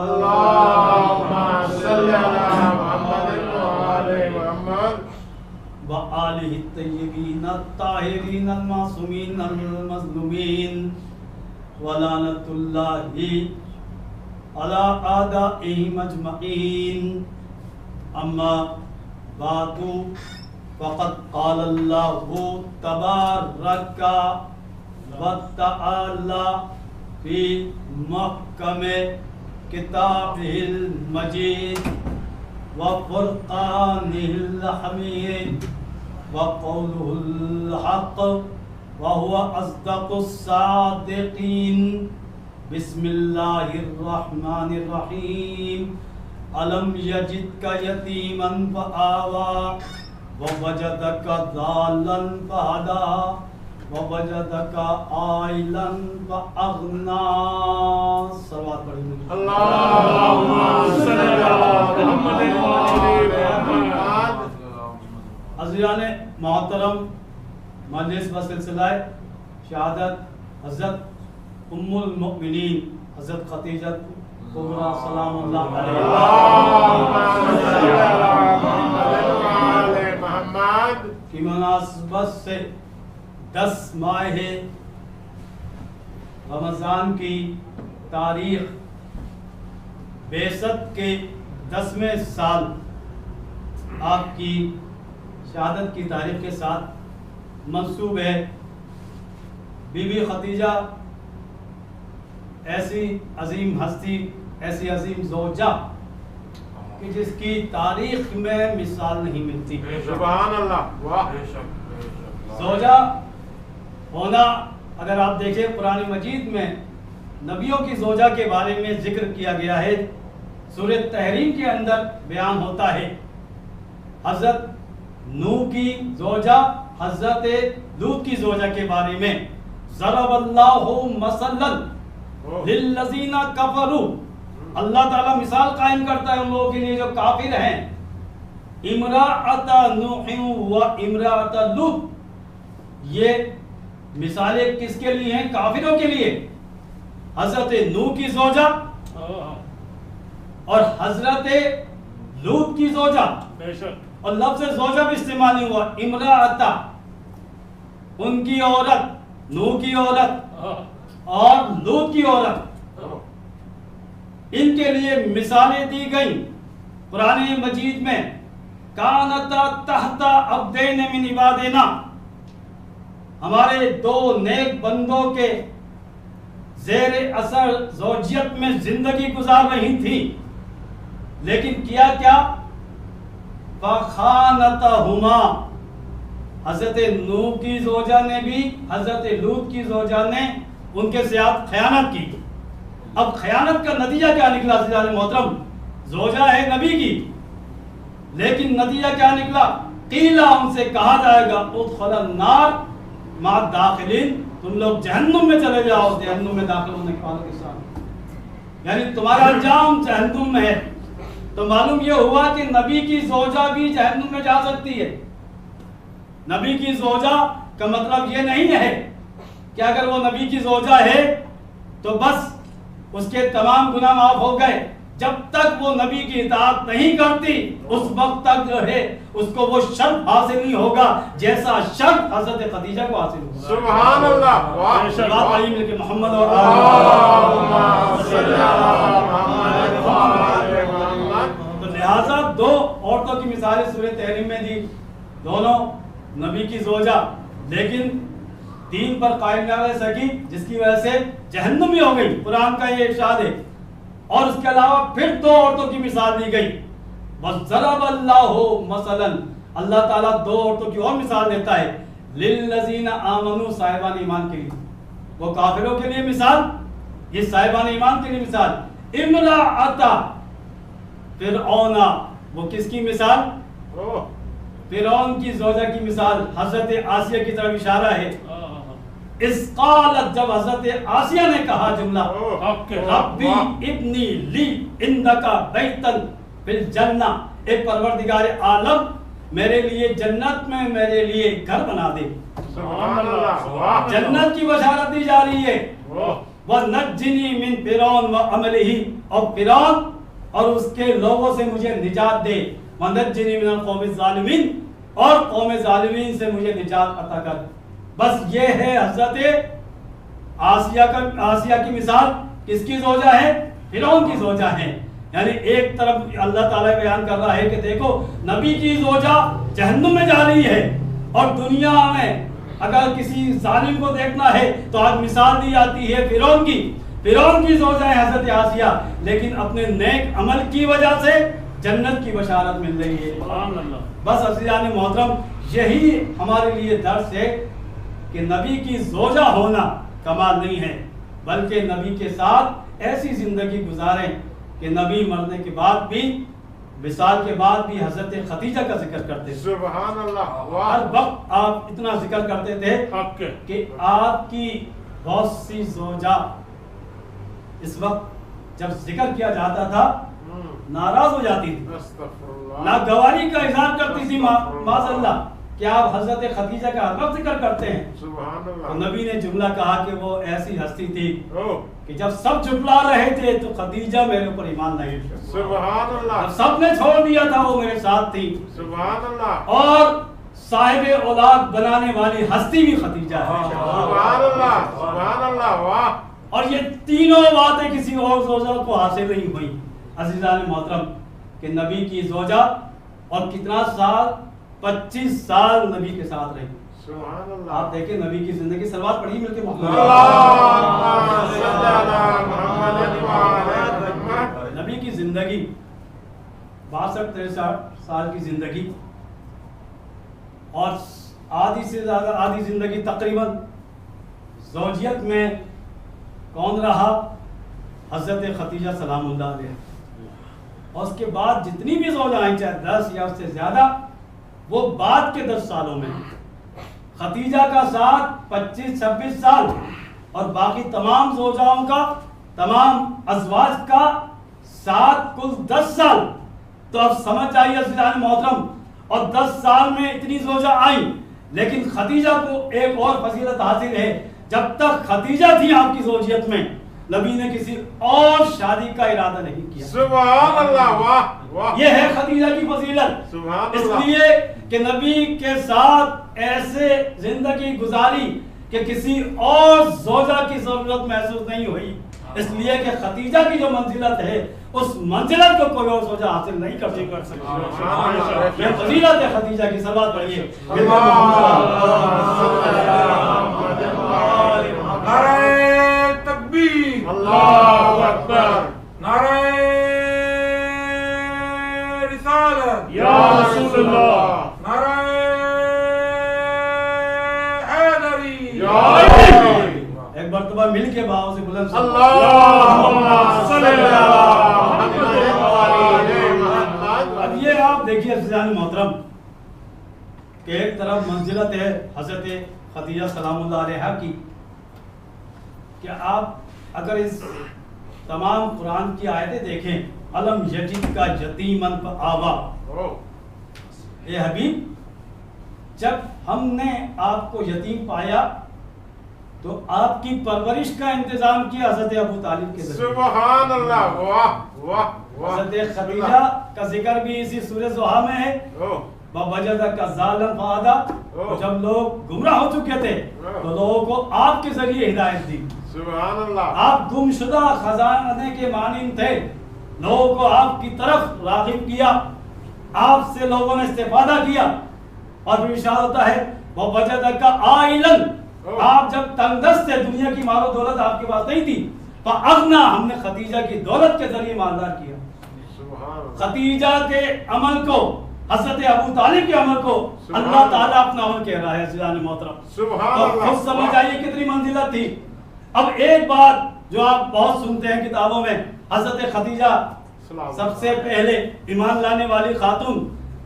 اللهم صل على محمد وآل محمد وآلہ الطیبین الطاہرین المعصومین المظلومین ولعنۃ اللہ علی اعدائہم اجمعین. اما بعد فقد قال اللہ تبارک وتعالی فی محکم کتابہ المجید وفرقانہ الحمید وقولہ الحق وهو اصدق الصادقین. بسم اللہ الرحمن الرحیم. الم یجدک یتیما فآوی ووجدک ضالا فہدی ووجدک عائلا فأغنی. صلوات پڑھیں. اللهم صل على محمد وآل محمد. عزیزان محترم، مجلس و سلسلہ شہادت حضرت ام المؤمنین حضرت خدیجہ کبریٰ سلام اللہ علیہا کی مناسبت سے 10 ماہ رمضان کی تاریخ بعثت کے 10ویں سال آپ کی شہادت کی تاریخ کے ساتھ منسوب ہے. بی بی خدیجہ ایسی عظیم ہستی، ایسی عظیم زوجہ کہ جس کی تاریخ میں مثال نہیں ملتی. سبحان اللہ. واہ. زوجہ ہونا، اگر آپ دیکھیں قرآن مجید میں نبیوں کی زوجہ کے بارے میں ذکر کیا گیا ہے. سورہ تحریم کے اندر بیان ہوتا ہے حضرت نوح کی زوجہ حضرت لوط کی زوجہ کے بارے میں. ضرب اللہ مثلا للذین کفروا، اللہ تعالیٰ مثال قائم کرتا ہے ان لوگوں کے لیے جو کافر ہیں. امرأۃ نوح و امرأۃ لوط، یہ مثالیں کس کے لیے ہیں؟ کافروں کے لیے. حضرت نوح کی زوجہ اور حضرت لوط کی زوجہ، اور لفظ زوجہ بھی استعمال نہیں ہوا. امرأۃ ان کی عورت، نوح کی عورت اور لوط کی عورت، ان کے لیے مثالیں دی گئیں قرآن مجید میں. کانتا تحت عبدین من عبادنا، ہمارے 2 نیک بندوں کے زیر اثر زوجیت میں زندگی گزار رہی تھی، لیکن کیا کیا؟ فخانتہما، حضرت نوح کی زوجہ نے بھی حضرت لوط کی زوجہ نے ان کے ساتھ خیانت کی. اب خیانت کا نتیجہ کیا نکلا؟ عزیزان محترم، زوجہ ہے نبی کی، لیکن نتیجہ کیا نکلا؟ قیلا، ان سے کہا جائے گا ادخل النار مع الداخلین، تم لوگ جہنم میں چلے جاؤ جہنم میں داخل ہونے کے والوں کے ساتھ. یعنی تمہارا انجام جہنم میں ہے. تو معلوم یہ ہوا کہ نبی کی زوجہ بھی جہنم میں جا سکتی ہے. نبی کی زوجہ کا مطلب یہ نہیں ہے کہ اگر وہ نبی کی زوجہ ہے تو بس اس کے تمام گناہ معاف ہو گئے. جب تک وہ نبی کی اطاعت نہیں کرتی اس وقت تک جو ہے اس کو وہ شرف حاصل نہیں ہوگا جیسا شرف حضرت خدیجہ کو حاصل ہوگا. سبحان اللہ. واہ. بات آئی مل کے محمد اور تو لہٰذا 2 عورتوں کی مثالیں سورہ تحریم میں دی، دونوں نبی کی زوجہ، لیکن دین پر قائم نہ رہ سکی جس کی وجہ سے جہنمی ہو گئی. قرآن کا یہ ارشاد ہے. اور اس کے علاوہ پھر 2 عورتوں کی مثال دی گئی. وَضَرَبَ اللَّهُ مَثَلًا، اللہ تعالیٰ 2 عورتوں کی اور مثال دیتا ہے. لِلَّذِينَ آمَنُوا، صاحبان ایمان کے لیے. وہ کافروں کے لیے مثال، یہ صاحبان ایمان کے لیے مثال. امرأۃ فرعون، وہ کس کی مثال؟ فرعون کی زوجہ کی مثال. حضرت آسیہ کی طرف اشارہ ہے. اس قالت، جب حضرت آسیہ نے کہا جملہ ربی ابنی لی عندک بیتن فی الجنہ، اے پروردگار عالم میرے لیے جنت میں میرے لیے گھر بنا دے. سبحان اللہ. جنت کی بشارت دی جا رہی ہے. وَنَجِّنِي مِن فِرْعَوْنَ وَعَمَلِهِ، اور فرعون اور اس کے لوگوں سے مجھے نجات دے، وَنَجِّنِي مِنَ الْقَوْمِ الظَّالِمِينَ، اور قوم ظالمین سے مجھے نجات عطا کر۔ بس یہ ہے حضرت آسیہ کی مثال، کس کی زوجہ ہے؟ فرعون کی زوجہ ہے۔ یعنی ایک طرف اللہ تعالیٰ بیان کر رہا ہے کہ دیکھو نبی کی زوجہ جہنم میں جا رہی ہے، اور دنیا میں اگر کسی ظالم کو دیکھنا ہے تو آج مثال دی جاتی ہے فرعون کی زوجہ ہے حضرت آسیہ، لیکن اپنے نیک عمل کی وجہ سے جنت کی بشارت مل رہی ہے۔ سبحان اللہ۔ بس عزیزان محترم، یہی ہمارے لیے درس ہے کہ نبی کی زوجہ ہونا کمال نہیں ہے، بلکہ نبی کے ساتھ ایسی زندگی گزاریں کہ نبی مرنے کے بعد بھی، وصال کے بعد بھی حضرت خدیجہ کا ذکر کرتے تھے۔ سبحان اللہ۔ ہر وقت آپ اتنا ذکر کرتے تھے کہ آپ کی بہت سی زوجہ اس وقت جب ذکر کیا جاتا تھا ناراض ہو جاتی تھی، ناگواری کا اظہار کرتی تھی معاذ اللہ کہ آپ حضرت خدیجہ کا ہر وقت ذکر کرتے ہیں۔ سبحان اللہ۔ تو نبی نے جملہ کہا کہ وہ ایسی ہستی تھی کہ جب سب جھٹلا رہے تھے تو خدیجہ میرے اوپر ایمان لائی۔ سبحان اللہ۔ جب سب نے چھوڑ دیا تھا وہ میرے ساتھ تھی۔ سبحان اللہ۔ اور صاحب اولاد بنانے والی ہستی بھی خدیجہ ہے۔ سبحان اللہ۔ سبحان اللہ۔ واہ۔ اور یہ تینوں باتیں کسی اور زوجہ کو حاصل نہیں ہوئی۔ عزیزان محترم، کہ نبی کی زوجہ اور کتنا سال، 25 سال نبی کے ساتھ رہی۔ سبحان اللہ۔ آپ دیکھیں نبی کی زندگی، سلوات پڑھی مل کے نبی کی زندگی 62-63 سال کی زندگی، اور آدھی سے زیادہ آدھی زندگی تقریباً زوجیت میں کون رہا؟ حضرت خدیجہ سلام اللہ علیہ۔ اور اس کے بعد جتنی بھی زوجہ آئیں، چاہے 10 یا اس سے زیادہ، وہ بعد کے 10 سالوں میں۔ خدیجہ کا ساتھ 25-26 سال، اور باقی تمام زوجاؤں کا، تمام ازواج کا ساتھ کل 10 سال۔ تو اب سمجھ آئیے عزیزان محترم، اور 10 سال میں اتنی زوجہ آئیں، لیکن خدیجہ کو ایک اور فضیلت حاصل ہے، جب تک خدیجہ تھی آپ کی زوجیت میں نبی نے کسی اور شادی کا ارادہ نہیں کیا۔ سبحان اللہ۔ واہ واہ۔ یہ ہے خدیجہ کی فضیلت۔ سبحان اس اللہ۔ لیے کہ نبی کے ساتھ ایسے زندگی گزاری کہ کسی اور زوجہ کی ضرورت محسوس نہیں ہوئی، اس لیے کہ خدیجہ کی جو منزلت ہے اس منزلت کو کوئی اور زوجہ حاصل نہیں کر سکتا۔ یہ فضیلت ہے خدیجہ کی، صلوات پڑھیے۔ نعرہ تکبیر، اللہ اکبر، نعرہ رسالت، یا رسول اللہ، نعرہ حیدری، یا حیدری۔ ایک مرتبہ مل کے باؤں سے بلند اللہم صلی اللہ علیہ وسلم۔ اب یہ آپ دیکھیے عزیزان محترم کہ ایک طرف منزلت ہے حضرت خدیجہ سلام اللہ علیہا کی، کہ آپ اگر اس تمام قرآن کی آیتیں دیکھیں، علم یجد کا یتیمن فآوا، اے حبیب جب ہم نے آپ کو یتیم پایا تو آپ کی پرورش کا انتظام کیا حضرت ابو طالب کے ذریعے۔ سبحان اللہ۔ واہ واہ واہ۔ حضرت خدیجہ کا ذکر بھی اسی سورہ زحا میں ہے، وَوَجَدَكَ ضَالًا فَهَدَىٰ، جب لوگ گمراہ ہو چکے تھے تو لوگوں کو آپ کے ذریعے ہدایت دی۔ سبحان اللہ۔ آپ گمشدہ خزانے کے مانند تھے، لوگوں کو آپ کی طرف راغب کیا، آپ سے لوگوں نے استفادہ کیا، اور پھر ارشاد ہوتا ہے وَوَجَدَكَ عَائِلًا، آپ جب تنگ دست تھے، دنیا کی مال و دولت آپ کے پاس نہیں تھی، فَأَغْنَىٰ، ہم نے خدیجہ کی دولت کے ذریعے مالدار کیا۔ خدیجہ کے عمل کو، حضرت ابو طالب کے عمل کو اللہ تعالیٰ اپنا عمل کہہ رہا ہے عزیزان محترم۔ سبحان تو خود سمجھ آئیے کتنی منزلت تھی۔ اب ایک بات جو آپ بہت سنتے ہیں کتابوں میں، حضرت خدیجہ سب سے پہلے ایمان لانے والی خاتون،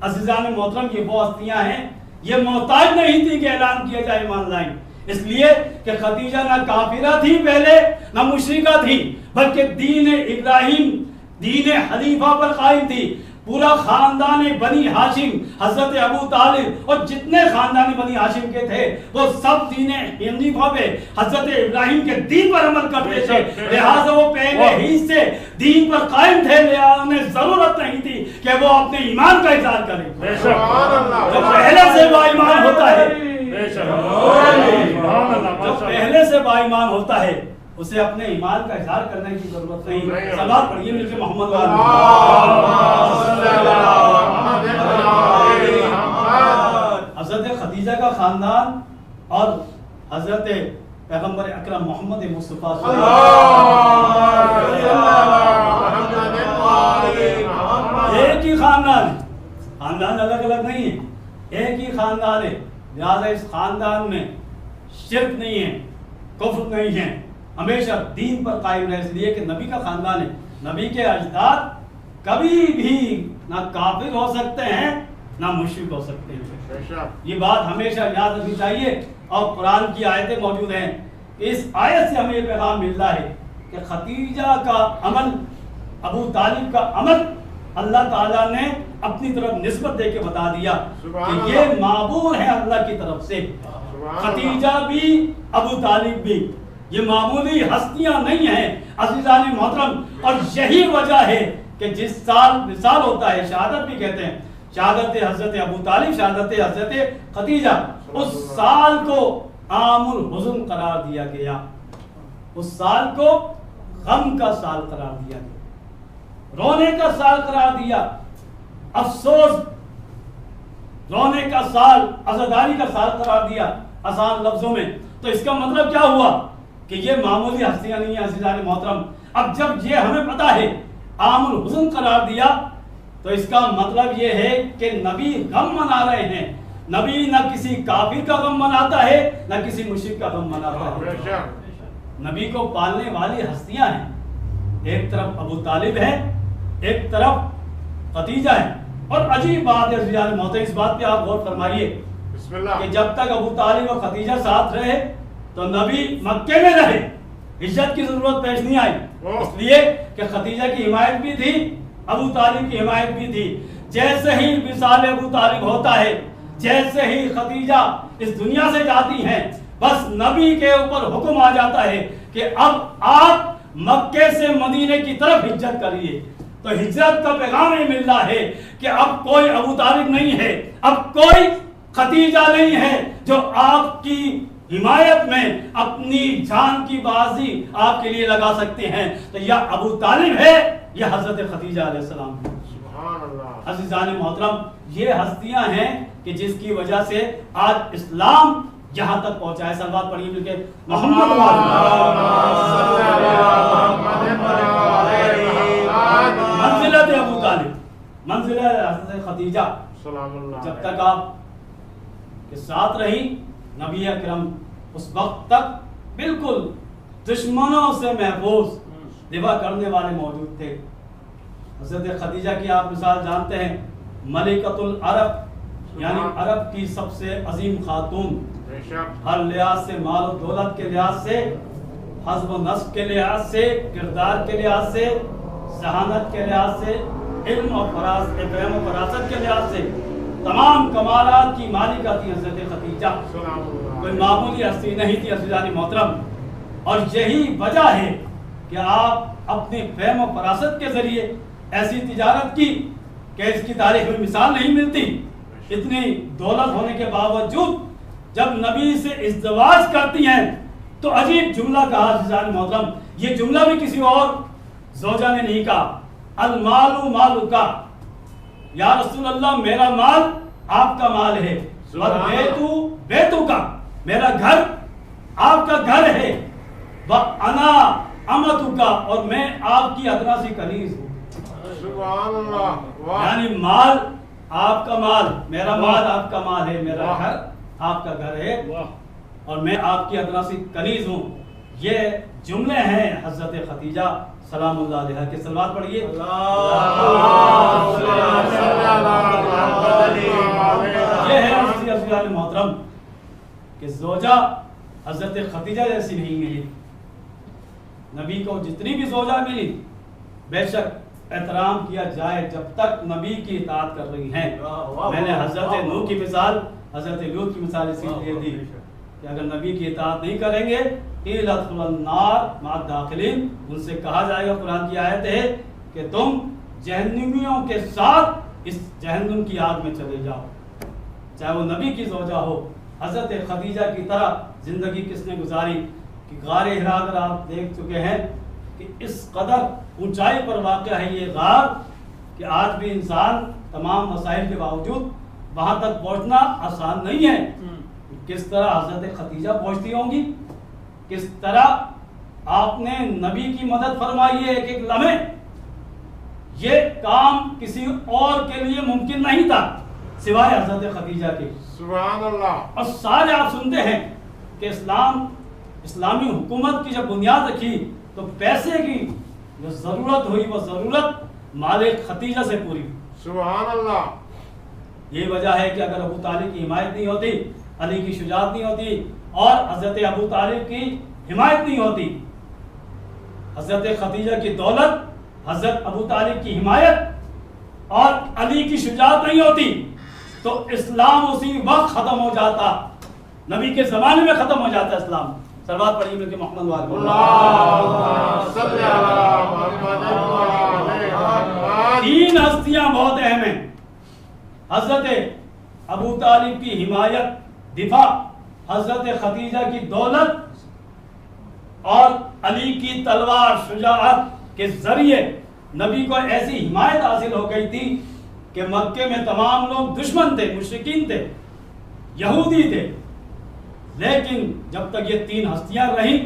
عزیزان محترم یہ وہ ہستیاں ہیں، یہ محتاج نہیں تھی کہ اعلان کیا جائے ایمان لائیں، اس لیے کہ خدیجہ نہ کافرہ تھی پہلے، نہ مشرکہ تھی، بلکہ دین ابراہیم دین حنیفہ پر قائم تھی. پورا خاندان بنی ہاشم حضرت ابو طالب اور جتنے خاندان بنی ہاشم کے تھے وہ سب دین حنیفہ پہ حضرت ابراہیم کے دین پر عمل کرتے تھے. لہٰذا وہ پہلے ہی سے دین پر قائم تھے. لہٰذا انہیں ضرورت نہیں تھی کہ وہ اپنے ایمان کا اظہار کریں. جو پہلے سے با ایمان ہوتا ہے اسے اپنے ایمان کا اظہار کرنے کی ضرورت نہیں. صلوات پڑھیے مل کے محمد حضرت خدیجہ کا خاندان اور حضرت پیغمبر اکرم محمد مصطفیٰ ایک ہی خاندان ہے. خاندان الگ الگ نہیں ہے, ایک ہی خاندان ہے. لہذا اس خاندان میں شرک نہیں ہے, کفر نہیں ہے, ہمیشہ دین پر قائم رہے. اس لیے کہ نبی کا خاندان ہے. نبی کے اجداد کبھی بھی نہ کافر ہو سکتے ہیں نہ مشرک ہو سکتے ہیں. یہ بات ہمیشہ یاد رکھنی چاہیے. اور قرآن کی آیتیں موجود ہیں. اس آیت سے ہمیں یہ پیغام ملتا ہے کہ خدیجہ کا عمل, ابو طالب کا عمل اللہ تعالیٰ نے اپنی طرف نسبت دے کے بتا دیا کہ یہ معمور ہے اللہ کی طرف سے. خدیجہ بھی ابو طالب بھی یہ معمولی ہستیاں نہیں ہیں عزیزان محترم. اور یہی وجہ ہے کہ جس سال مثال ہوتا ہے, شہادت بھی کہتے ہیں, شہادت حضرت ابو طالب, شہادت حضرت خدیجہ, اس سال کو عام الحزن قرار دیا گیا. اس سال کو غم کا سال قرار دیا گیا, رونے کا سال قرار دیا, افسوس رونے کا سال, عزاداری کا سال قرار دیا آسان لفظوں میں. تو اس کا مطلب کیا ہوا کہ یہ معمولی ہستیاں نہیں ہیں عزیزان محترم. اب جب یہ ہمیں پتا ہے عام الحزن قرار دیا تو اس کا مطلب یہ ہے کہ نبی غم منا رہے ہیں. نبی نہ کسی کافر کا غم مناتا ہے نہ کسی مشرک کا غم مناتا ہے. نبی کو پالنے والی ہستیاں ہیں. ایک طرف ابو طالب ہے, ایک طرف خدیجہ ہے. اور عجیب بات ہے عزیزان محترم, اس بات پہ آپ غور فرمائیے کہ جب تک ابو طالب اور خدیجہ ساتھ رہے تو نبی مکے میں رہے, ہجرت کی ضرورت پیش نہیں آئی. اس لیے کہ خدیجہ کی حمایت بھی تھی, ابو طالب کی حمایت بھی تھی. جیسے ہی وصال ابو طالب ہوتا ہے, جیسے ہی خدیجہ اس دنیا سے جاتی ہیں, بس نبی کے اوپر حکم آ جاتا ہے کہ اب آپ مکے سے مدینے کی طرف ہجرت کریے. تو ہجرت کا پیغام یہ مل رہا ہے کہ اب کوئی ابو طالب نہیں ہے, اب کوئی خدیجہ نہیں ہے جو آپ کی حمایت میں اپنی جان کی بازی آپ کے لیے لگا سکتے ہیں. تو یا ابو طالب ہے یا حضرت خدیجہ علیہ السلام. عزیزان محترم, یہ ہستیاں ہیں کہ جس کی وجہ سے آج اسلام یہاں تک پہنچا ہے. صلوات پڑھیے مل کے محمد منزلت ابو طالب, منزلت حضرت خدیجہ. جب تک آپ کے ساتھ رہی نبی اکرم اس وقت تک بالکل دشمنوں سے محفوظ دفاع کرنے والے موجود تھے. حضرت خدیجہ کی آپ مثال جانتے ہیں, ملکۃ العرب یعنی عرب کی سب سے عظیم خاتون. ہر لحاظ سے, مال و دولت کے لحاظ سے, حسب و نسب کے لحاظ سے, کردار کے لحاظ سے, ذہانت کے لحاظ سے, علم و فہم و فراست کے لحاظ سے تمام کمالات کی مالکہ تھی حضرت خدیجہ. کوئی معمولی ہستی نہیں تھی عزیزان محترم. اور یہی وجہ ہے کہ آپ اپنی فہم و فراست کے ذریعے ایسی تجارت کی کہ اس کی تاریخ میں مثال نہیں ملتی. اتنی دولت ہونے کے باوجود جب نبی سے ازدواج کرتی ہیں تو عجیب جملہ کہا عزیزان محترم. یہ جملہ بھی کسی اور زوجہ نے نہیں کہا, المال مالک, یا رسول اللہ میرا مال آپ کا مال ہے, اور بیتو کا, میرا گھر آپ کا گھر ہے, وَأَنَا أَمَتُكَ, اور میں آپ کی ادنا سی کنیز ہوں. سبحان اللہ. یعنی مال آپ کا مال, میرا مال آپ کا مال ہے, میرا گھر آپ کا گھر ہے, اور میں آپ کی ادنا سی کنیز ہوں. یہ جملے ہیں حضرت خدیجہ سلام اللہ علیہ کے. صلوات پڑھیے. یہ ہے عزیزان محترم کہ زوجہ حضرت خدیجہ جیسی نہیں ملی. نبی کو جتنی بھی زوجہ ملی بے شک احترام کیا جائے جب تک نبی کی اطاعت کر رہی ہیں. میں نے حضرت نوح کی مثال، حضرت لوط کی مثال اسی لیے دی کہ اگر نبی کی اطاعت نہیں کریں گے قیل ادخلوا النار مع الداخلین، ان سے کہا جائے گا، قرآن کی آیت ہے کہ تم جہنمیوں کے ساتھ اس جہنم کی آگ میں چلے جاؤ، چاہے وہ نبی کی زوجہ ہو. حضرت خدیجہ کی طرح زندگی کس نے گزاری کہ غار حرا اگر آپ دیکھ چکے ہیں کہ اس قدر اونچائی پر واقع ہے یہ غار کہ آج بھی انسان تمام مسائل کے باوجود وہاں تک پہنچنا آسان نہیں ہے. کس طرح حضرت خدیجہ پہنچتی ہوں گی، کس طرح آپ نے نبی کی مدد فرمائی ہے ایک ایک لمحے. یہ کام کسی اور کے لیے ممکن نہیں تھا سوائے حضرت خدیجہ کے. سبحان اللہ. اور سارے آپ سنتے ہیں کہ اسلامی حکومت کی جب بنیاد رکھی تو پیسے کی جو ضرورت ہوئی وہ ضرورت مالک خدیجہ سے پوری. سبحان اللہ. یہی وجہ ہے کہ اگر ابو طالب کی حمایت نہیں ہوتی، علی کی شجاعت نہیں ہوتی اور حضرت ابو طالب کی حمایت نہیں ہوتی، حضرت خدیجہ کی دولت، حضرت ابو طالب کی حمایت اور علی کی شجاعت نہیں ہوتی تو اسلام اسی وقت ختم ہو جاتا، نبی کے زمانے میں ختم ہو جاتا اسلام. صلوات پڑھیے مل کے محمد والے اللہم صلی علی محمد وعلی محمد. تین ہستیاں بہت اہم ہیں، حضرت ابو طالب کی حمایت دفاع، حضرت خدیجہ کی دولت اور علی کی تلوار شجاعت کے ذریعے نبی کو ایسی حمایت حاصل ہو گئی تھی کہ مکے میں تمام لوگ دشمن تھے، مشرکین تھے، یہودی تھے، لیکن جب تک یہ تین ہستیاں رہیں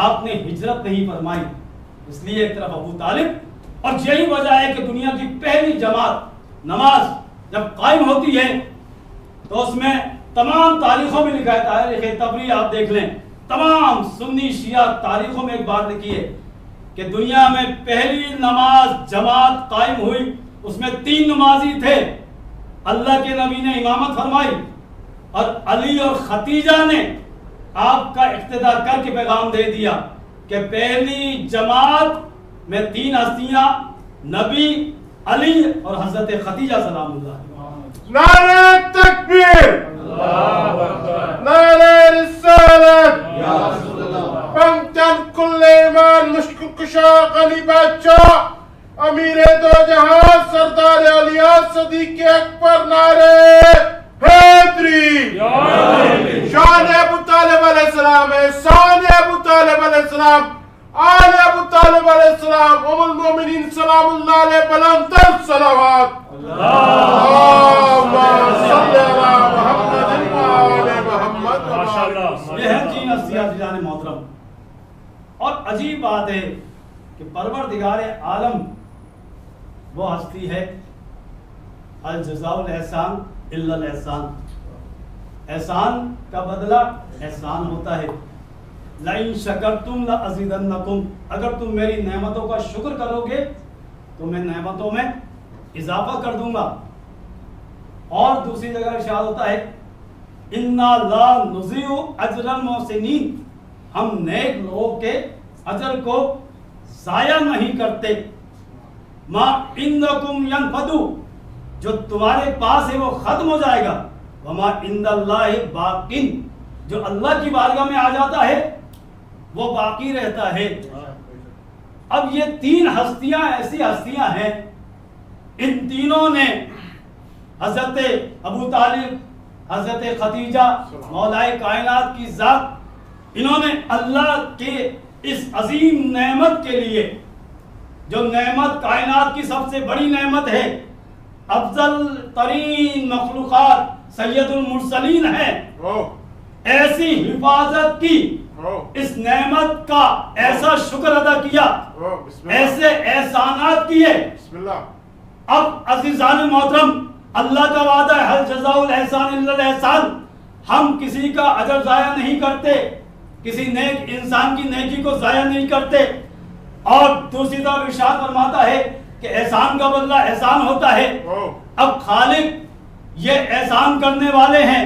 آپ نے ہجرت نہیں فرمائی. اس لیے ایک طرف ابو طالب، اور یہی وجہ ہے کہ دنیا کی پہلی جماعت نماز جب قائم ہوتی ہے تو اس میں تمام تاریخوں میں لکھا ہے، تاریخ طبری آپ دیکھ لیں، تمام سنی شیعہ تاریخوں میں ایک بات لکھی ہے کہ دنیا میں پہلی نماز جماعت قائم ہوئی، اس میں 3 نمازی تھے، اللہ کے نبی نے امامت فرمائی اور علی اور خدیجہ نے آپ کا اقتداء کر کے پیغام دے دیا کہ پہلی جماعت میں 3 ہستیاں، نبی، علی اور حضرت خدیجہ سلام اللہ. نعرہ تکبیر، نعرہ رسالت، پنچن کل ایمان، مشکل کشا غنی بادشاہ، امیر دو جہاں، سردار علیہ صدیق اکبر، نعرہ حیدری. شان ابو طالب علیہ السلام، احسان ابو طالب علیہ السلام، آل ابو طالب علیہ السلام، ام المومنین سلام اللہ علیہ، بلند تر صلوات. اللہم صلی علی محمد وعلی محمد. یہ ہے 3 ہستیاں جان محترم. اور عجیب بات ہے کہ پروردگار عالم وہ ہستی ہے الجزاء الاحسان الا الاحسان، احسان کا بدلہ احسان ہوتا ہے. لئن شکرتم لازیدنکم، اگر تم میری نعمتوں کا شکر کرو گے تو میں نعمتوں میں اضافہ کر دوں گا. اور دوسری جگہ ارشاد ہوتا ہے انا لا نضیع اجر المحسنین، ہم نیک لوگوں کے اجر کو ضائع نہیں کرتے. ما عندکم ینفد، جو تمہارے پاس ہے وہ ختم ہو جائے گا. وما عند اللہ باق، جو اللہ کی بارگاہ میں آ جاتا ہے وہ باقی رہتا ہے. اب یہ 3 ہستیاں ایسی ہستیاں ہیں، ان تینوں نے حضرت ابو طالب، حضرت خدیجہ، مولائے کائنات کی ذات، انہوں نے اللہ کے اس عظیم نعمت کے لیے، جو نعمت کائنات کی سب سے بڑی نعمت ہے، افضل ترین مخلوقات سید المرسلین ہے، ایسی حفاظت کی، اس نعمت کا ایسا شکر ادا کیا، ایسے احسانات کیے. اب عزیزان محترم، اللہ کا وعدہ ہے حل جزاء الاحسان الا الاحسان، ہم کسی کا اجر ضائع نہیں کرتے، کسی نیک انسان کی نیکی کو ضائع نہیں کرتے. اور دوسری طرف ارشاد فرماتا ہے کہ احسان کا بدلہ احسان ہوتا ہے. اب خالق یہ احسان کرنے والے ہیں،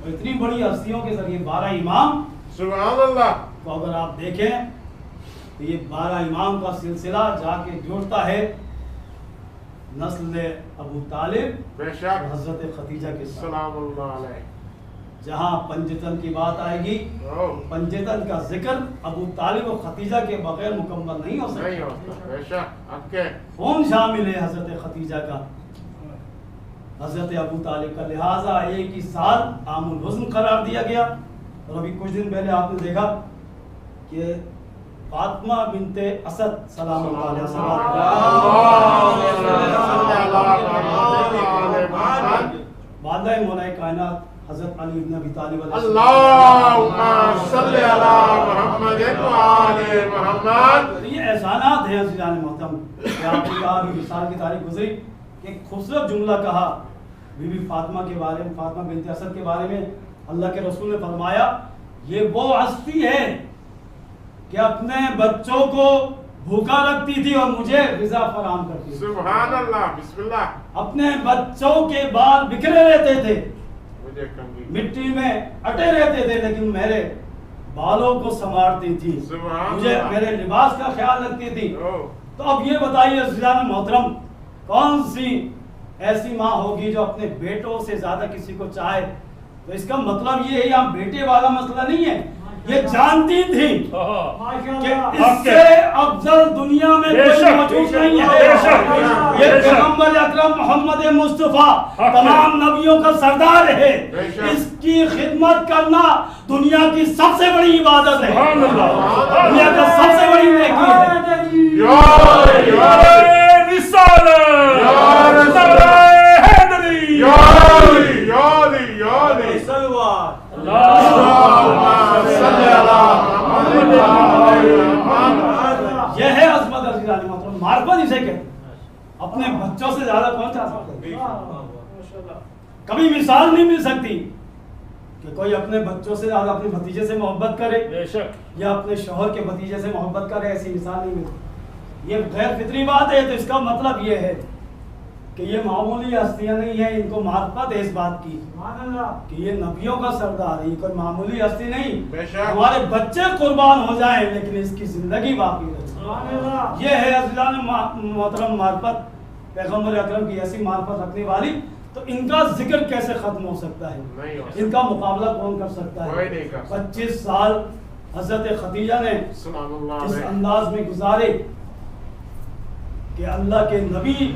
اور اتنی بڑی ہستیوں کے ذریعے 12 امام سبحان اللہ. کو اگر آپ دیکھیں تو یہ 12 امام کا سلسلہ جا کے جوڑتا ہے نسل ابو طالب بے اور شک. حضرت خدیجہ کے ساتھ. سلام اللہ علیہ. جہاں پنجتن کی بات آئے گی او پنجتن کا ذکر ابو طالب اور خدیجہ کے بغیر مکمل نہیں ہو نہیں سکتا. ہوتا. بے شک. اکے. کون شامل ہے حضرت خدیجہ کا حضرت ابو طالب کا. لہٰذا ایک ہی سال عام الحزن قرار دیا گیا. اور ابھی کچھ دن پہلے آپ نے دیکھا کہ فاطمہ بنت اسد سلام اللہ علیہ والدہ مولا کائنات حضرت علی بن ابی طالب علیہ اللہم صلی علی محمد و آل محمد. یہ احسانات ہیں عزیزان محترم کہ آپ نے کہا کہ مثال کی تاریخ گزری کہ ایک خوبصورت جملہ کہا بی بی فاطمہ کے بارے میں, فاطمہ بنت اسد کے بارے میں. اللہ کے رسول نے فرمایا یہ وہ ہستی ہے کہ اپنے بچوں کو بھوکا رکھتی تھی اور مجھے غذا فراہم کرتی تھی. سبحان اللہ. بسم اللہ. اپنے بچوں کے بال بکھرے رہتے تھے, مجھے کمی. مٹی میں اٹے رہتے تھے, لیکن میرے بالوں کو سنوارتی تھی, سبحان مجھے اللہ. میرے لباس کا خیال رکھتی تھی. او تو اب یہ بتائیے عزیزان محترم کون سی ایسی ماں ہوگی جو اپنے بیٹوں سے زیادہ کسی کو چاہے. تو اس کا مطلب یہ ہے یہاں بیٹے والا مسئلہ نہیں ہے. یہ جانتی تھی کہ اس سے افضل دنیا میں کوئی موجود نہیں ہے. یہ پیغمبر اکرم محمد مصطفیٰ تمام نبیوں کا سردار ہے. اس کی خدمت کرنا دنیا کی سب سے بڑی عبادت ہے, دنیا کا سب سے بڑی نیکی ہے. یا رسالت یا رسالت حیدری یا علی یا علی یا علی. یہ ہے عظمت عزیزان محترم, معرفت اسے کہتے ہیں. اپنے بچوں سے زیادہ کون چاہ سکتے ہیں؟ کبھی مثال نہیں مل سکتی کہ کوئی اپنے بچوں سے زیادہ اپنے بھتیجے سے محبت کرے یا اپنے شوہر کے بھتیجے سے محبت کرے. ایسی مثال نہیں ملتی. یہ غیر فطری بات ہے. تو اس کا مطلب یہ ہے کہ یہ معمولی ہستیاں نہیں ہیں, ان کو معرفت ہے اس بات کی کہ یہ نبیوں کا سردار ہے. یہ کوئی معمولی ہستی نہیں. ہمارے بچے قربان ہو جائیں لیکن اس کی زندگی باقی رہے. یہ ہے عزیزان محترم معرفت, پیغمبر اکرم کی ایسی معرفت رکھنے والی. تو ان کا ذکر کیسے ختم ہو سکتا ہے؟ ان کا مقابلہ کون کر سکتا ہے؟ 25 سال حضرت خدیجہ نے اس انداز میں گزارے کہ اللہ کے نبی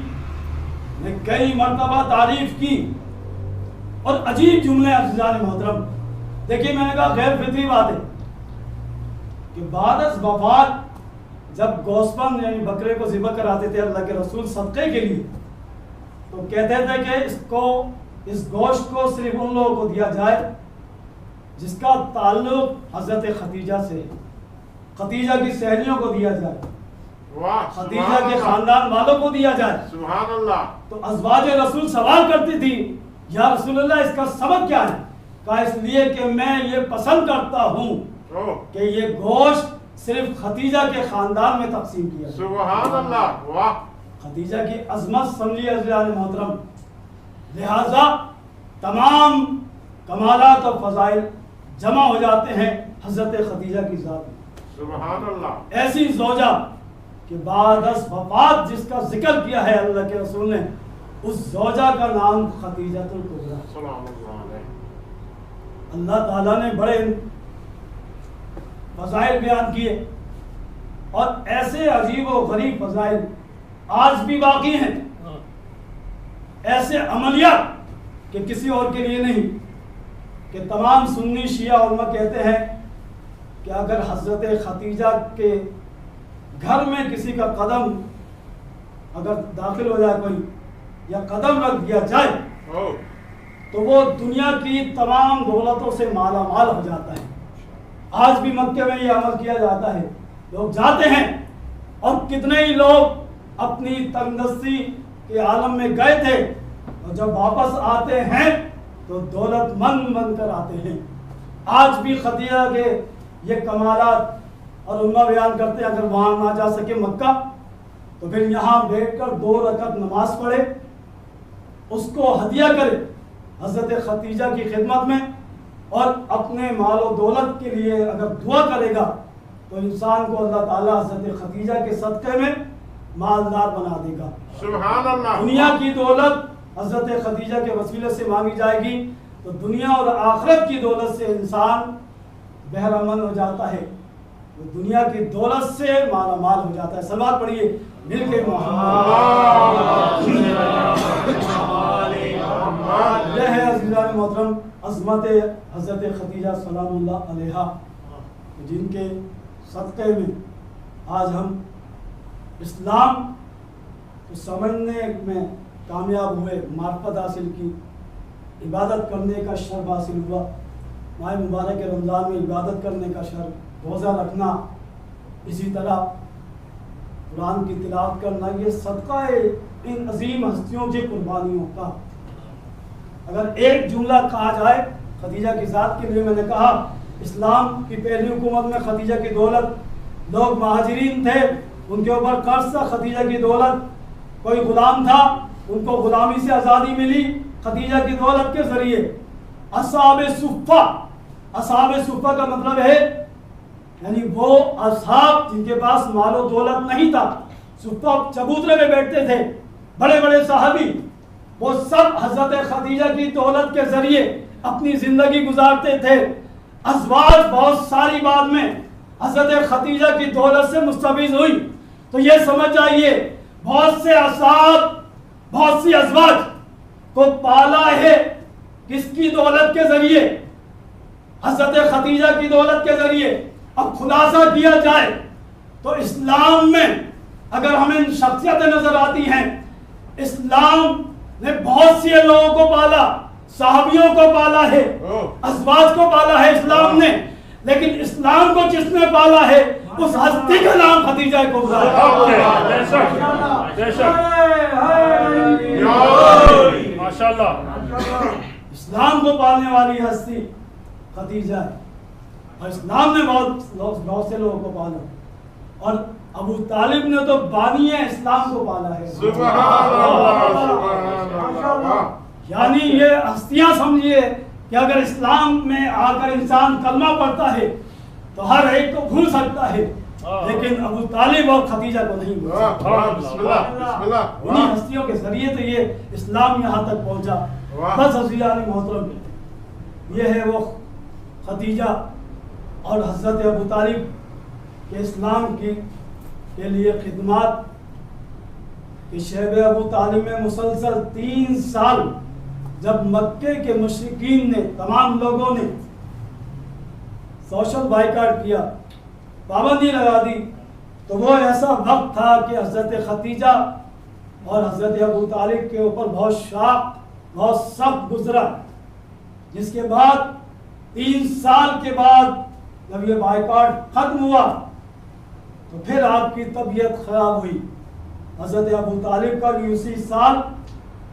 نے کئی مرتبہ تعریف کی. اور عجیب جملے عزیزان محترم دیکھیے, میں نے کہا غیر فطری بات ہے کہ بعد از وفات جب گوسپن یعنی بکرے کو ذبح کراتے تھے اللہ کے رسول صدقے کے لیے, تو کہتے تھے کہ اس گوشت کو صرف ان لوگوں کو دیا جائے جس کا تعلق حضرت خدیجہ سے, خدیجہ کی سہیلیوں کو دیا جائے, خدیجہ کے خاندان والوں کو دیا جائے. سبحان اللہ. تو ازواج رسول سوال کرتی تھی یا رسول اللہ اس کا سبب کیا ہے؟ کہا اس لیے کہ میں یہ پسند کرتا ہوں کہ یہ گوشت صرف خدیجہ کے خاندان میں تقسیم کیا جائے. سبحان اللہ. واہ. خدیجہ کی عظمت سمجھیے عزیزان محترم. لہذا تمام کمالات اور فضائل جمع ہو جاتے ہیں حضرت خدیجہ کی ذات میں. سبحان اللہ. ایسی زوجہ کہ بعد از وفات جس کا ذکر کیا ہے اللہ کے رسول نے, اس زوجہ کا نام خدیجہ الکبریٰ. سلام اللہ علیہ. اللہ تعالیٰ نے بڑے فضائل بیان کیے اور ایسے عجیب و غریب فضائل آج بھی باقی ہیں, ایسے عملیات کہ کسی اور کے لیے نہیں, کہ تمام سنی شیعہ علماء کہتے ہیں کہ اگر حضرت خدیجہ کے گھر میں کسی کا قدم اگر داخل ہو جائے کوئی یا قدم رکھ دیا جائے تو وہ دنیا کی تمام دولتوں سے مالا مال ہو جاتا ہے. آج بھی مکہ میں یہ عمل کیا جاتا ہے, لوگ جاتے ہیں اور کتنے ہی لوگ اپنی تنگدستی کے عالم میں گئے تھے اور جب واپس آتے ہیں تو دولت مند بن کر آتے ہیں. آج بھی خدیجہ کے یہ کمالات اور علماء بیان کرتے ہیں اگر وہاں نہ جا سکے مکہ تو پھر یہاں بیٹھ کر 2 رکعت نماز پڑھے, اس کو ہدیہ کرے حضرت خدیجہ کی خدمت میں, اور اپنے مال و دولت کے لیے اگر دعا کرے گا تو انسان کو اللہ تعالیٰ حضرت خدیجہ کے صدقے میں مالدار بنا دے گا. سبحان اللہ. دنیا کی دولت حضرت خدیجہ کے وسیلے سے مانگی جائے گی تو دنیا اور آخرت کی دولت سے انسان بہرامند ہو جاتا ہے، دنیا کی دولت سے مالا مال ہو جاتا ہے. صلوات پڑھیے مل کے یہ ہے عزیزان محترم عظمت حضرت خدیجہ سلام اللہ علیہا، جن کے صدقے میں آج ہم اسلام کو سمجھنے میں کامیاب ہوئے، معرفت حاصل کی، عبادت کرنے کا شرف حاصل ہوا. ماہ مبارک رمضان میں عبادت کرنے کا شرف، روزہ رکھنا، اسی طرح قرآن کی تلاوت کرنا، یہ صدقہ ہے ان عظیم ہستیوں کی قربانیوں کا. اگر ایک جملہ کہا جائے خدیجہ کی ذات کے لیے، میں نے کہا اسلام کی پہلی حکومت میں خدیجہ کی دولت، لوگ مہاجرین تھے ان کے اوپر قرض تھا، خدیجہ کی دولت، کوئی غلام تھا ان کو غلامی سے آزادی ملی خدیجہ کی دولت کے ذریعے. اصحاب صفہ، اصحاب صفہ کا مطلب ہے یعنی وہ اصحاب جن کے پاس مال و دولت نہیں تھا، صفہ چبوترے میں بیٹھتے تھے، بڑے بڑے صحابی، وہ سب حضرت خدیجہ کی دولت کے ذریعے اپنی زندگی گزارتے تھے. ازواج بہت ساری بعد میں حضرت خدیجہ کی دولت سے مستفیض ہوئی. تو یہ سمجھ جائیے بہت سے اصحاب، بہت سی ازواج کو پالا ہے کس کی دولت کے ذریعے؟ حضرت خدیجہ کی دولت کے ذریعے. اب خلاصہ کیا جائے تو اسلام میں اگر ہمیں شخصیتیں نظر آتی ہیں، اسلام نے بہت سے لوگوں کو پالا، صحابیوں کو پالا ہے، ازواج کو پالا ہے اسلام نے، لیکن اسلام کو جس نے پالا ہے اس ہستی کا نام خدیجہ کبریٰ ہے. اسلام کو پالنے والی ہستی خدیجہ ہے، اور اسلام نے بہت سے لوگوں کو پالا، اور ابو طالب نے تو بانی اسلام کو پالا ہے. یعنی یہ ہستیاں سمجھیے کہ اگر اسلام میں آ کر انسان کلمہ پڑھتا ہے تو ہر ایک کو بھول سکتا ہے، لیکن ابو طالب اور خدیجہ کو نہیں بھول سکتا. انہیں ہستیوں کے ذریعے تو یہ اسلام یہاں تک پہنچا. بس عزیزان محترم، یہ ہے وہ خدیجہ اور حضرت ابو طالب کے اسلام کے لیے خدمات کہ شیب ابو طالب میں مسلسل 3 سال جب مکے کے مشرکین نے، تمام لوگوں نے سوشل بائیکاٹ کیا، پابندی لگا دی، تو وہ ایسا وقت تھا کہ حضرت خدیجہ اور حضرت ابو طالب کے اوپر بہت شاق، بہت سخت گزرا، جس کے بعد 3 سال کے بعد جب یہ بائیکاٹ ختم ہوا تو پھر آپ کی طبیعت خراب ہوئی. حضرت ابو طالب کا بھی اسی سال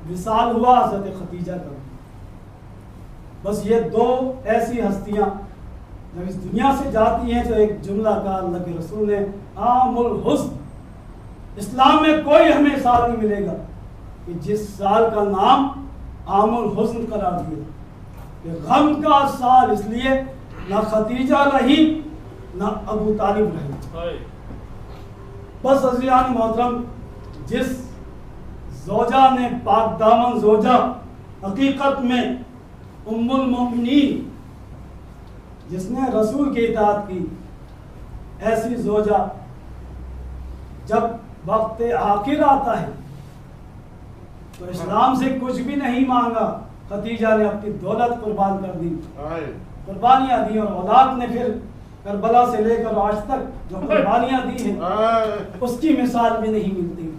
وصال ہوا، حضرت خدیجہ کا. بس یہ 2 ایسی ہستیاں جب اس دنیا سے جاتی ہیں تو ایک جملہ کہا اللہ کے رسول نے، عام الحزن. اسلام میں کوئی ہمیں سال نہیں ملے گا کہ جس سال کا نام عام الحزن قرار دیا، کہ غم کا سال. اس لیے نہ خدیجہ رہی نہ ابو طالب رہی. بس عزیزان محترم، جس زوجہ نے پاک دامن زوجہ، حقیقت میں ام المؤمنین، جس نے رسول کی اطاعت کی، ایسی زوجہ جب وقت آخر آتا ہے تو اسلام سے کچھ بھی نہیں مانگا. خدیجہ نے اپنی دولت قربان کر دی، قربانیاں دی، اور اولاد نے پھر کربلا سے لے کر آج تک جو قربانیاں دی ہیں اس کی مثال بھی نہیں ملتی.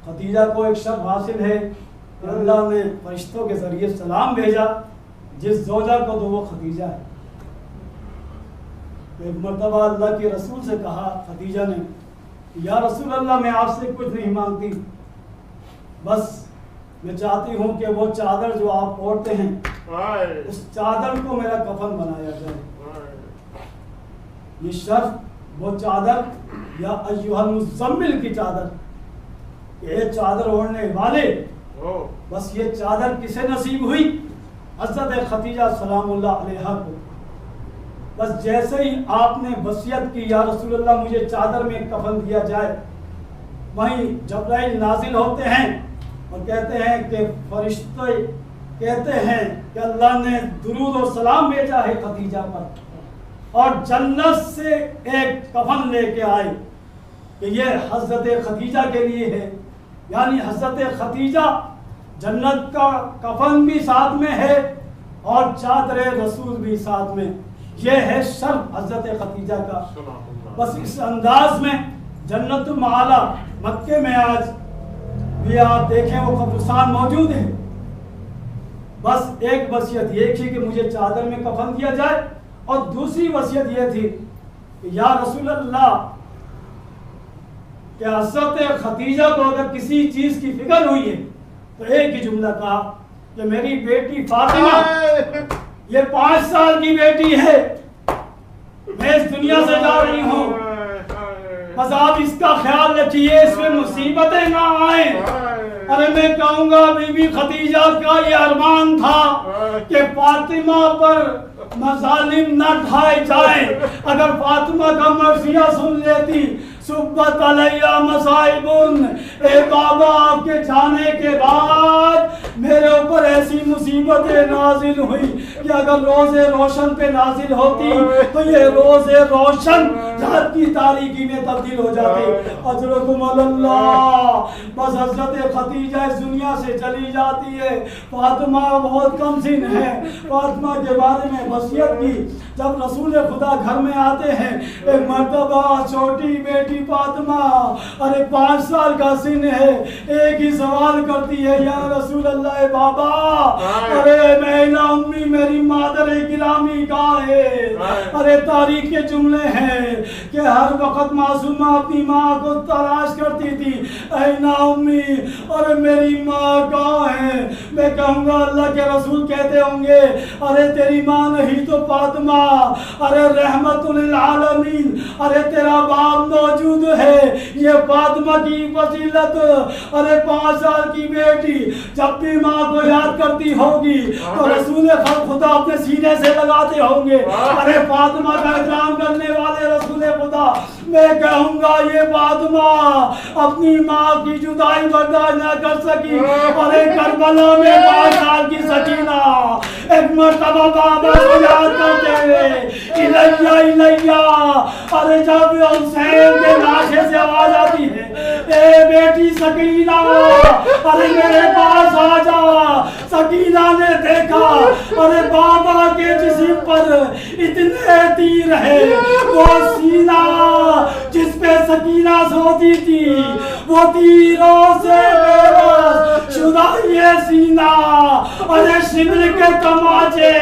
خدیجہ کو ایک شرف حاصل ہے کہ اللہ نے فرشتوں کے ذریعے سلام بھیجا جس زوجہ کو تو وہ خدیجہ ہے. ایک مرتبہ اللہ کے رسول سے کہا خدیجہ نے، یا رسول اللہ میں آپ سے کچھ نہیں مانگتی، بس میں چاہتی ہوں کہ وہ چادر جو آپ اوڑھتے ہیں اس چادر کو میرا کفن بنایا جائے. یہ شرف وہ چادر یا ایھا المزمل کی چادر، کہ یہ چادر اوڑھنے والے بس یہ چادر کسے نصیب ہوئی؟ حضرت خدیجہ سلام اللہ علیہا کو۔ بس جیسے ہی آپ نے وصیت کی یا رسول اللہ مجھے چادر میں کفن دیا جائے، وہیں جبرائیل نازل ہوتے ہیں اور کہتے ہیں کہ فرشتے کہتے ہیں کہ اللہ نے درود و سلام بھیجا ہے خدیجہ پر، اور جنت سے ایک کفن لے کے آئے کہ یہ حضرت خدیجہ کے لیے ہے، یعنی حضرت خدیجہ جنت کا کفن بھی ساتھ میں ہے اور چادر رسول بھی ساتھ میں۔ یہ ہے شرف حضرت خدیجہ کا۔ بس اس انداز میں جنت المعالی مکے میں آج بھی آپ دیکھیں وہ قبرستان موجود ہے۔ بس ایک وصیت یہ تھی کہ مجھے چادر میں کفن دیا جائے، اور دوسری وصیت یہ تھی کہ یا رسول اللہ کہ حضرت خدیجہ کو اگر کسی چیز کی فکر ہوئی ہے تو ایک ہی جملہ کہا کہ میری بیٹی فاطمہ یہ 5 سال کی بیٹی ہے، میں اس دنیا سے جا رہی ہوں، بس آپ اس کا خیال رکھیے اس میں مصیبتیں نہ آئیں۔ ارے میں کہوں گا بی بی خدیجہ کا یہ ارمان تھا کہ فاطمہ پر مظالم نہ ڈھائے جائیں، اگر فاطمہ کا مرثیہ سن لیتی صبت علیہ مصائبن، اے بابا آپ کے جانے کے بعد میرے اوپر ایسی مصیبتیں نازل ہوئی کہ اگر روز روشن پہ نازل ہوتی تو یہ روز روشن رات کی تاریکی میں تبدیل ہو جاتی۔ اجرکم اللہ۔ بس حضرت خدیجہ اس دنیا سے چلی جاتی ہے، فاطمہ بہت کم سن ہے، فاطمہ کے بارے میں وصیت کی۔ جب رسول خدا گھر میں آتے ہیں، ایک مرتبہ چھوٹی بیٹی فاطمہ ارے 5 سال کا سن ہے، ایک ہی سوال کرتی ہے یا رسول اللہ بابا ارے مینا امی میری مادر گرامی کہاں ہے؟ ارے تاریخ کے جملے ہیں کہ ہر وقت معصومہ اپنی ماں کو تلاش کرتی تھی، اینا امی ارے میری ماں کہاں ہے؟ میں کہوں گا اللہ کے رسول کہتے ہوں گے ارے تیری ماں نہیں تو فاطمہ، ارے رحمت للعالمین، ارے تیرا باپ موجود ہے، یہ فاطمہ کی فضیلت۔ ارے 5 سال کی بیٹی جب بھی ماں کو یاد کرتی ہوگی تو رسول خدا اپنے سینے سے لگاتے ہوں گے، ارے فاطمہ کا احترام کرنے والے رسول خدا۔ میں کہوں گا یہ فاطمہ اپنی ماں کی جدائی برداشت نہ کر سکی، ارے کربلا میں 5 سال کی سکینہ ایک مرتبہ بابا کو یاد کرتے ہوئے الیہ الیہ، ارے جب حسین کے لاشے سے آواز آتی ہے اے بیٹی سکینہ ارے میرے پاس آ جا، سکینہ نے دیکھا ارے بابا کے جسم پر اتنے تیر ہے، وہ سینہ جس پہ سکینہ سوتی تھی وہ تیروں سے بےبس شدہ یہ سینہ، ارے شمر کے تماچے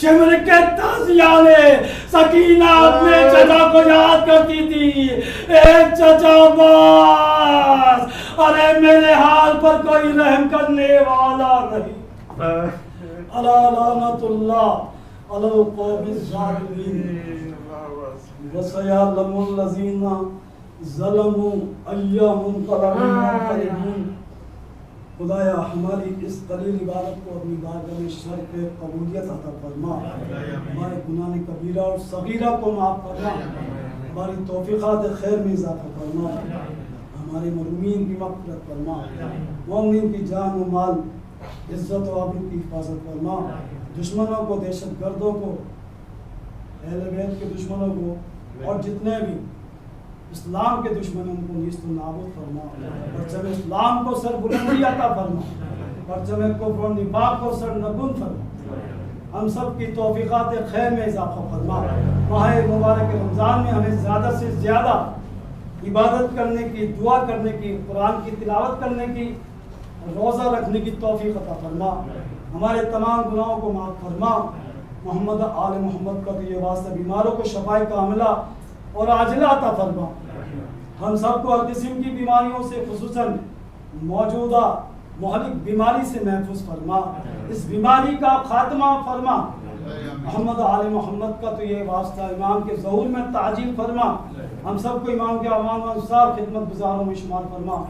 شمر کے تازیانے، سکینہ اپنے چچا کو یاد کرتی تھی، اے چچا باس ارے میرے حال پر کوئی رحم کرنے والا نہیں، الا لعنت اللہ علی القوم الظالمین، وسیعلم الذین ظلموا ای منقلب منقلبون۔ خدایا ہماری اس قلیل عبادت کو اپنی بارگاہ میں شرف قبولیت عطا فرما، ہمارے گناہ کبیرہ اور صغیرہ کو معاف فرما، ہماری توفیقات خیر میں اضافہ فرما، ہمارے مرحومین کی مغفرت فرما، مومنین کی جان و مال عزت و آبرو کی حفاظت فرما، دشمنوں کو دہشت گردوں کو اہل بیت کے دشمنوں کو اور جتنے بھی اسلام کے دشمنوں کو نیست و نابود فرما، پرچم اسلام کو سر بلندی عطا فرما، پرچم کفر و نفاق کو سر نگون فرما، ہم سب کی توفیقات خیر میں اضافہ فرما، ماہ مبارک رمضان میں ہمیں زیادہ سے زیادہ عبادت کرنے کی، دعا کرنے کی، قرآن کی تلاوت کرنے کی، روزہ رکھنے کی توفیق عطا فرما، ہمارے تمام گناہوں کو معاف فرما، محمد آل محمد کا تو یہ واسطہ، بیماروں کو شفائے کاملہ اور عاجلہ عطا فرما، ہم سب کو ہر قسم کی بیماریوں سے خصوصاً موجودہ مہلک بیماری سے محفوظ فرما، اس بیماری کا خاتمہ فرما، محمد آل محمد کا تو یہ واسطہ، امام کے ظہور میں تعجیل فرما، ہم سب کو امام کے اعوان و انصار خدمت گزاروں میں شمار فرما،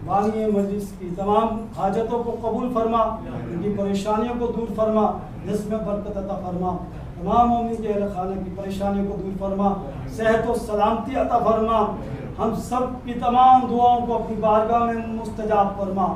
بانی مجلس کی تمام حاجتوں کو قبول فرما، ان کی پریشانیوں کو دور فرما، جس میں برکت عطا فرما، تمام مومن کے اہل خانہ کی پریشانیوں کو دور فرما، صحت و سلامتی عطا فرما، ہم سب کی تمام دعاؤں کو اپنی بارگاہ میں مستجاب فرما۔